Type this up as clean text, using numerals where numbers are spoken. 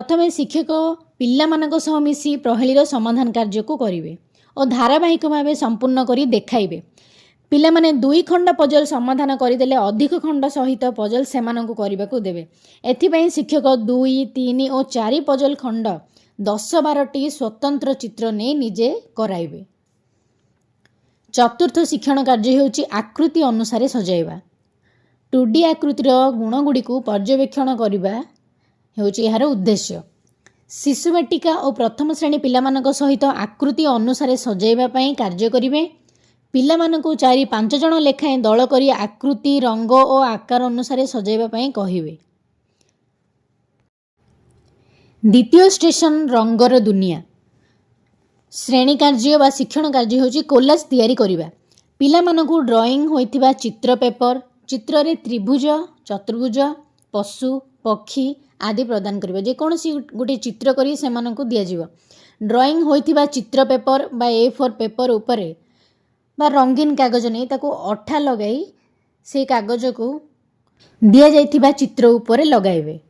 प्रथमे शिक्षक पिलामानक सह मिसी प्रहेलीर समाधान कार्य को करिवे और धारावाहिक भाव संपूर्ण करी देखाइबे। पिलामाने 2 खंड पजल समाधान करदेले अधिक खंड सहित पजल सेमानंकु करिबाकु देबे। एथिपई शिक्षक 2, 3 और 4 पजल खंड 10-12टी स्वतंत्र चित्र ने निजे कराइबे। चतुर्थ शिक्षण कार्य हेउची आकृति अनुसार सजाइबा। 2D आकृतिर गुणगुड़ी को पर्यवेक्षण करने हेउची यार उद्देश्य। शिशु बाटिका और प्रथम श्रेणी पिलामानक सहित आकृति अनुसार सजाइबा पई कार्य करिवे। पिलामानकु 4-5 जण लेखाएं दल करी आकृति रंग और आकार अनुसार सजाइबा पई कहिवे। द्वितीय स्टेशन रंगर दुनिया। श्रेणी कार्य वा शिक्षण कार्य होची कोलाज तैयारी करिबा। पिलामानकु ड्राइंग होइथिबा चित्र पेपर चित्र रे त्रिभुज चतुर्भुज पशु पक्षी आदि प्रदान करिबा। जे कोनोसी गोटे चित्र करी सेमानकु दिया जिवो। ड्राइंग होइथिबा चित्र पेपर बा A4 पेपर उपरे बा रंगीन कागज नै ताको अठा लगाई से कागज को दिया जाइथिबा चित्र उपरे लगाइबे।